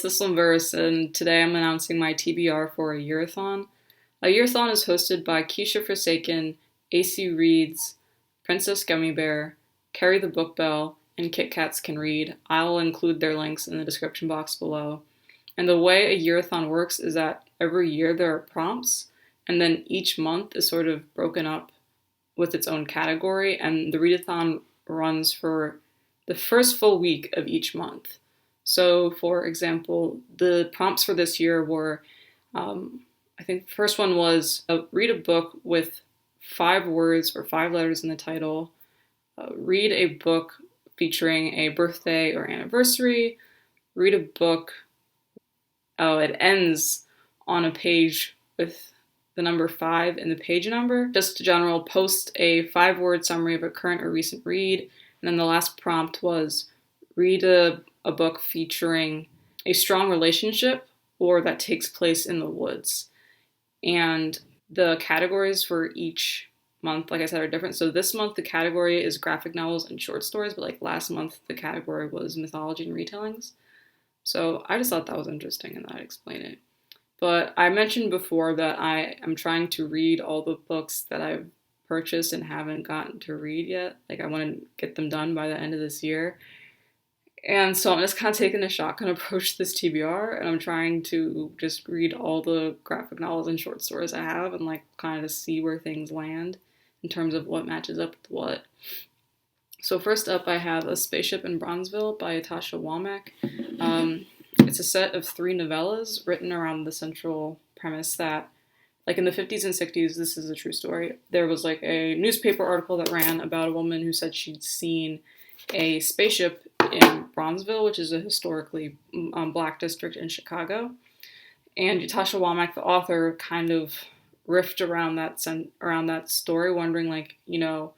it's this verse, and today I'm announcing my TBR for A-Year-athon. A-Year-athon is hosted by Keisha Forsaken, AC Reads, Princess Gummy Bear, Carrie the Book Bell, and Kit Kats Can Read. I'll include their links in the description box below. And the way A-Year-athon works is that every year there are prompts, and then each month is sort of broken up with its own category, and the readathon runs for the first full week of each month. So, for example, the prompts for this year were, I think the first one was read a book with 5 words or 5 letters in the title, read a book featuring a birthday or anniversary, read a book, it ends on a page with the number 5 in the page number. Just a general, post a 5-word summary of a current or recent read. And then the last prompt was read a book featuring a strong relationship or that takes place in the woods. And the categories for each month, like I said, are different. So this month the category is graphic novels and short stories, but like last month the category was mythology and retellings. So I just thought that was interesting and I'd explain it. But I mentioned before that I am trying to read all the books that I've purchased and haven't gotten to read yet. Like I want to get them done by the end of this year. And so I'm just kind of taking a shotgun approach to this TBR, and I'm trying to just read all the graphic novels and short stories I have and like kind of see where things land in terms of what matches up with what. So first up, I have A Spaceship in Bronzeville by Ytasha Womack. It's a set of 3 novellas written around the central premise that, like in the 50s and 60s, this is a true story, there was like a newspaper article that ran about a woman who said she'd seen a spaceship in Bronzeville, which is a historically black district in Chicago. And Ytasha Womack, the author, kind of riffed around that story, wondering, like, you know,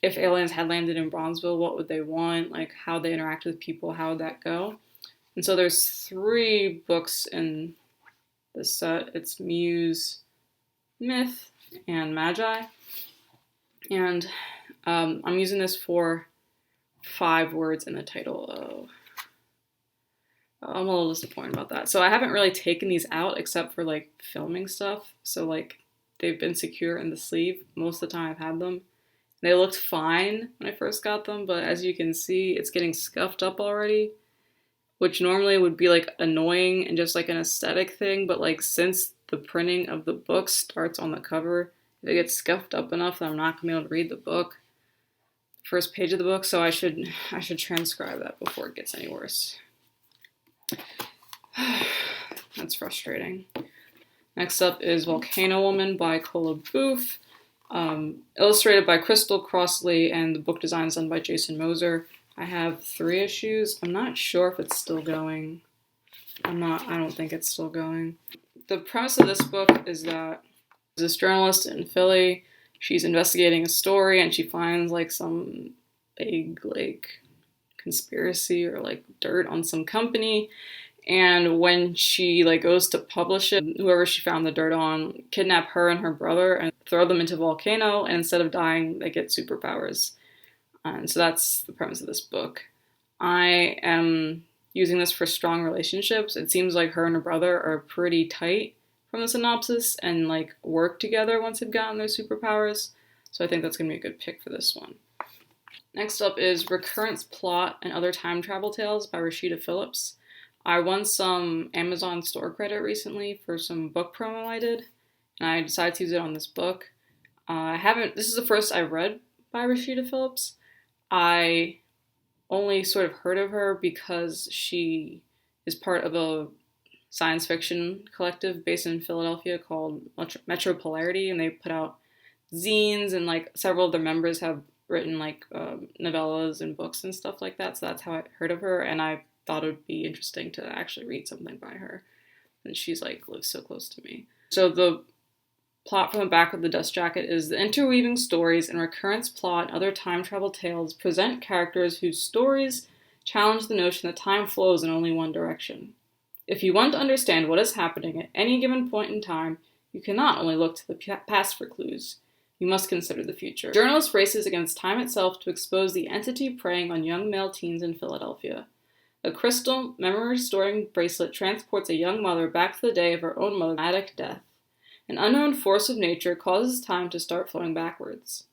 if aliens had landed in Bronzeville, what would they want? Like, how they interact with people, how would that go? And so there's 3 books in this set. It's Muse, Myth, and Magi. And I'm using this for 5 words in the title. I'm a little disappointed about that. So I haven't really taken these out except for like filming stuff. So like they've been secure in the sleeve most of the time I've had them. They looked fine when I first got them, but as you can see, it's getting scuffed up already, which normally would be like annoying and just like an aesthetic thing. But like since the printing of the book starts on the cover, if it gets scuffed up enough that I'm not gonna be able to read the book, first page of the book, so I should transcribe that before it gets any worse. That's frustrating. Next up is Volcano Woman by Kola Boof, illustrated by Crystal Crossley, and the book design is done by Jason Moser. I have 3 issues. I'm not sure if it's still going. I don't think it's still going. The premise of this book is that this journalist in Philly, she's investigating a story and she finds like some big like conspiracy or like dirt on some company. And when she like goes to publish it, whoever she found the dirt on kidnap her and her brother and throw them into a volcano, and instead of dying, they get superpowers. And so that's the premise of this book. I am using this for strong relationships. It seems like her and her brother are pretty tight from the synopsis and like work together once they've gotten their superpowers. So I think that's going to be a good pick for this one. Next up is Recurrence Plot and Other Time Travel Tales by Rasheedah Phillips. I won some Amazon store credit recently for some book promo I did, and I decided to use it on this book. This is the first I read by Rasheedah Phillips. I only sort of heard of her because she is part of a science fiction collective based in Philadelphia called Metro Polarity, and they put out zines, and like several of their members have written like novellas and books and stuff like that. So that's how I heard of her, and I thought it would be interesting to actually read something by her. And she's like lives so close to me. So the plot from the back of the dust jacket is: the interweaving stories in Recurrence Plot and Other Time Travel Tales present characters whose stories challenge the notion that time flows in only one direction. If you want to understand what is happening at any given point in time, you cannot only look to the past for clues. You must consider the future. A journalist races against time itself to expose the entity preying on young male teens in Philadelphia. A crystal memory-storing bracelet transports a young mother back to the day of her own mother's dramatic death. An unknown force of nature causes time to start flowing backwards.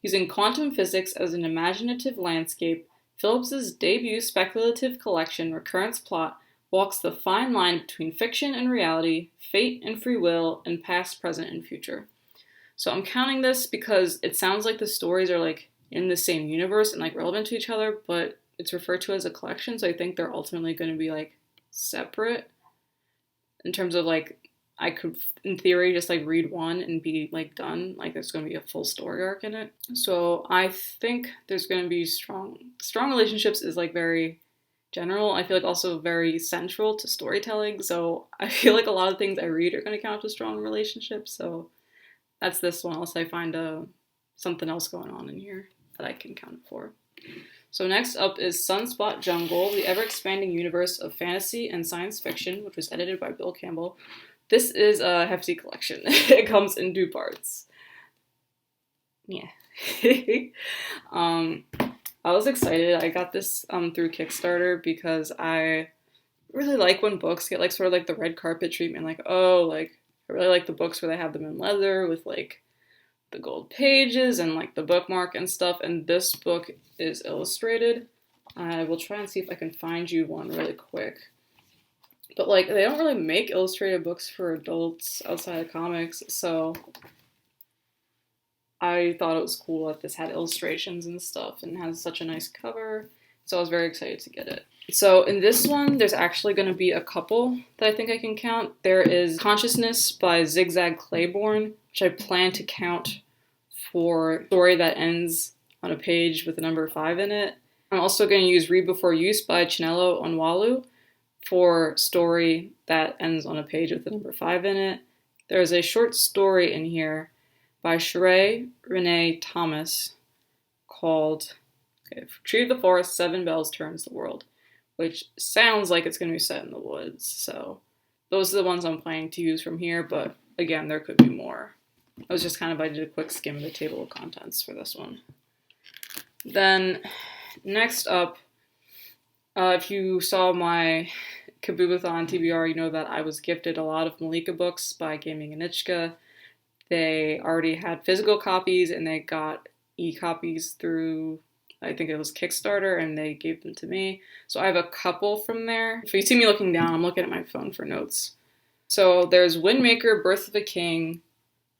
Using quantum physics as an imaginative landscape, Phillips's debut speculative collection, Recurrence Plot, walks the fine line between fiction and reality, fate and free will, and past, present, and future. So I'm counting this because it sounds like the stories are like in the same universe and like relevant to each other, but it's referred to as a collection, so I think they're ultimately going to be like separate in terms of like I could in theory just like read one and be like done, like there's going to be a full story arc in it. So I think there's going to be strong relationships is like very general. I feel like also very central to storytelling, so I feel like a lot of things I read are going to count as strong relationships. So that's this one, unless I find something else going on in here that I can count it for. So next up is Sunspot Jungle, the ever-expanding universe of fantasy and science fiction, which was edited by Bill Campbell. This is a hefty collection. It comes in 2 parts. Yeah. I was excited. I got this through Kickstarter because I really like when books get like sort of like the red carpet treatment. Like, oh, like I really like the books where they have them in leather with like the gold pages and like the bookmark and stuff. And this book is illustrated. I will try and see if I can find you one really quick. But like they don't really make illustrated books for adults outside of comics, so I thought it was cool that this had illustrations and stuff and has such a nice cover. So I was very excited to get it. So in this one, there's actually going to be a couple that I think I can count. There is Consciousness by Zigzag Claiborne, which I plan to count for a story that ends on a page with the number 5 in it. I'm also going to use Read Before Use by Chinelo Onwualu for story that ends on a page with the number 5 in it. There's a short story in here by Sheree Renee Thomas called Tree of the Forest, 7 Bells Turns the World, which sounds like it's going to be set in the woods. So those are the ones I'm planning to use from here, but again, there could be more. I did a quick skim of the table of contents for this one. Then next up, if you saw my Kaboom-a-thon TBR, you know that I was gifted a lot of Malika books by Gaming Anichka. They already had physical copies and they got e-copies through, I think it was Kickstarter, and they gave them to me. So I have a couple from there. If you see me looking down, I'm looking at my phone for notes. So there's Windmaker, Birth of a King,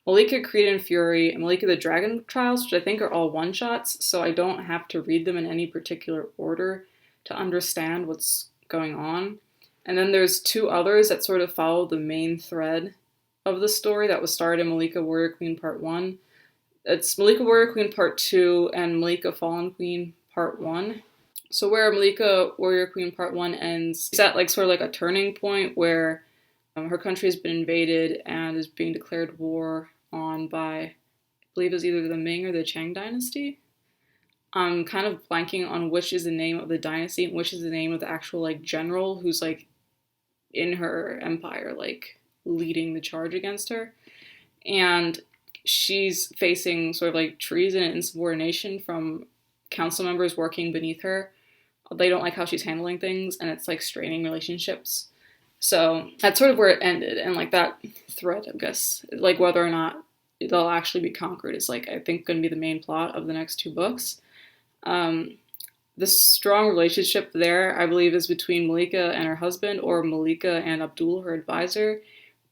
Malika, Creed and Fury, and Malika the Dragon Trials, which I think are all one-shots, so I don't have to read them in any particular order to understand what's going on. And then there's 2 others that sort of follow the main thread of the story that was started in Malika Warrior Queen Part 1. It's Malika Warrior Queen Part 2 and Malika Fallen Queen Part 1. So where Malika Warrior Queen Part 1 ends, it's at like sort of like a turning point where her country has been invaded and is being declared war on by, I believe it was either the Ming or the Qing dynasty. I'm kind of blanking on which is the name of the dynasty and which is the name of the actual like general who's like in her empire, like leading the charge against her. And she's facing sort of like treason and insubordination from council members working beneath her. They don't like how she's handling things, and it's like straining relationships. So that's sort of where it ended, and like that thread, I guess, like whether or not they'll actually be conquered is like I think going to be the main plot of the next 2 books. The strong relationship there, I believe, is between Malika and her husband, or Malika and Abdul, her advisor.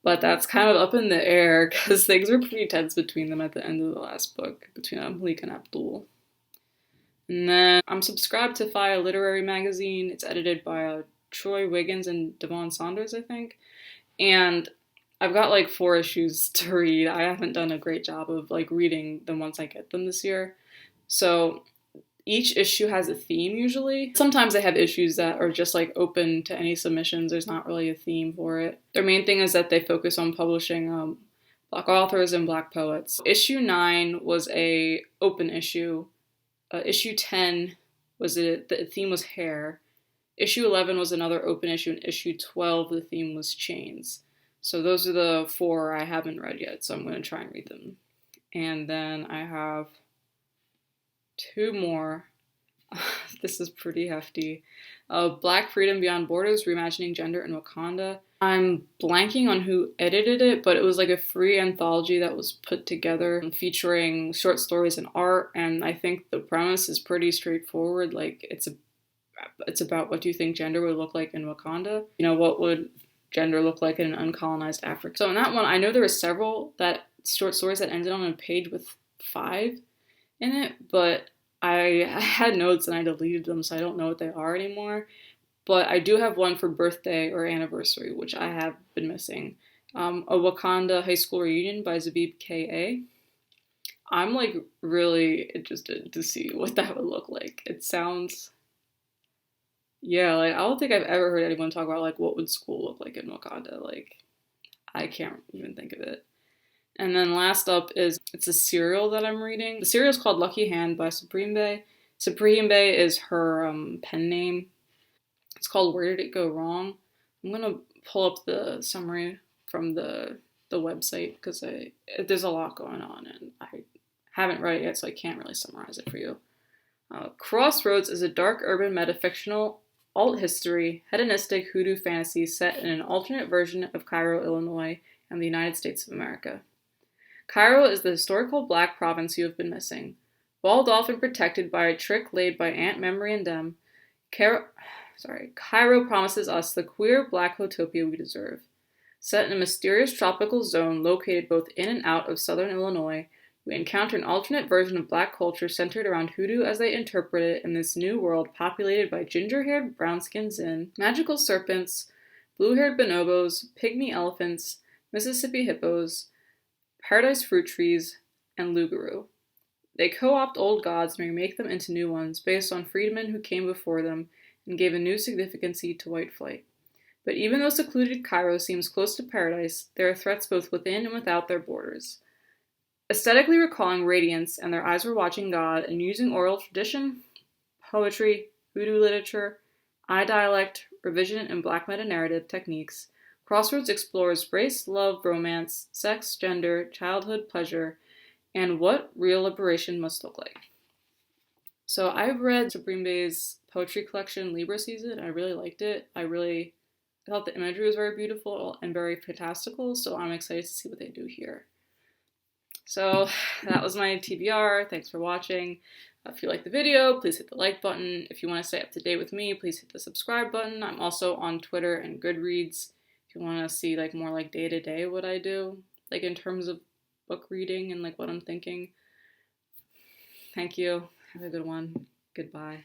But that's kind of up in the air because things were pretty tense between them at the end of the last book, between Malika and Abdul. And then I'm subscribed to Fiyah Literary Magazine. It's edited by Troy Wiggins and Davaun Sanders, I think. And I've got like 4 issues to read. I haven't done a great job of like reading them once I get them this year. So each issue has a theme usually. Sometimes they have issues that are just like open to any submissions. There's not really a theme for it. Their main thing is that they focus on publishing Black authors and Black poets. Issue 9 was a open issue. Issue 10 was the theme was hair. Issue 11 was another open issue, and issue 12 the theme was chains. So those are the 4 I haven't read yet, so I'm going to try and read them. And then I have 2 more This is pretty hefty. Black Freedom Beyond Borders, Reimagining Gender in Wakanda. I'm blanking on who edited it, but it was like a free anthology that was put together featuring short stories and art, and I think the premise is pretty straightforward. Like, it's about what do you think gender would look like in Wakanda? You know, what would gender look like in an uncolonized Africa? So in that one, I know there were several short stories that ended on a page with 5 in it, but I had notes and I deleted them, so I don't know what they are anymore. But I do have one for birthday or anniversary, which I have been missing. A Wakanda High School Reunion by Zabib K.A. I'm like really interested to see what that would look like. It sounds, yeah, like I don't think I've ever heard anyone talk about like what would school look like in Wakanda. Like, I can't even think of it. And then last up it's a serial that I'm reading. The serial is called Lucky Hand by Suprihimbe. Suprihimbe is her pen name. It's called Where Did It Go Wrong? I'm going to pull up the summary from the website because there's a lot going on and I haven't read it yet, so I can't really summarize it for you. Crossroads is a dark urban metafictional alt history, hedonistic hoodoo fantasy set in an alternate version of Cairo, Illinois, and the United States of America. Cairo is the historical black province you have been missing. Walled off and protected by a trick laid by Aunt Memory and Dem, Cairo promises us the queer black utopia we deserve. Set in a mysterious tropical zone located both in and out of southern Illinois, we encounter an alternate version of black culture centered around hoodoo as they interpret it in this new world populated by ginger-haired, brown-skinned Zin, magical serpents, blue-haired bonobos, pygmy elephants, Mississippi hippos, paradise fruit trees, and Lugaroo. They co-opt old gods and remake them into new ones based on freedmen who came before them and gave a new significancy to white flight. But even though secluded Cairo seems close to paradise, there are threats both within and without their borders. Aesthetically recalling radiance and their eyes were watching God and using oral tradition, poetry, voodoo literature, eye dialect, revision, and black meta-narrative techniques, Crossroads explores race, love, romance, sex, gender, childhood, pleasure, and what real liberation must look like. So I've read Suprihimbe's poetry collection, Libra Season, and I really liked it. I thought the imagery was very beautiful and very fantastical, so I'm excited to see what they do here. So that was my TBR. Thanks for watching. If you like the video, please hit the like button. If you want to stay up to date with me, please hit the subscribe button. I'm also on Twitter and Goodreads. If you want to see like more like day-to-day what I do, like in terms of book reading and like what I'm thinking. Thank you. Have a good one. Goodbye.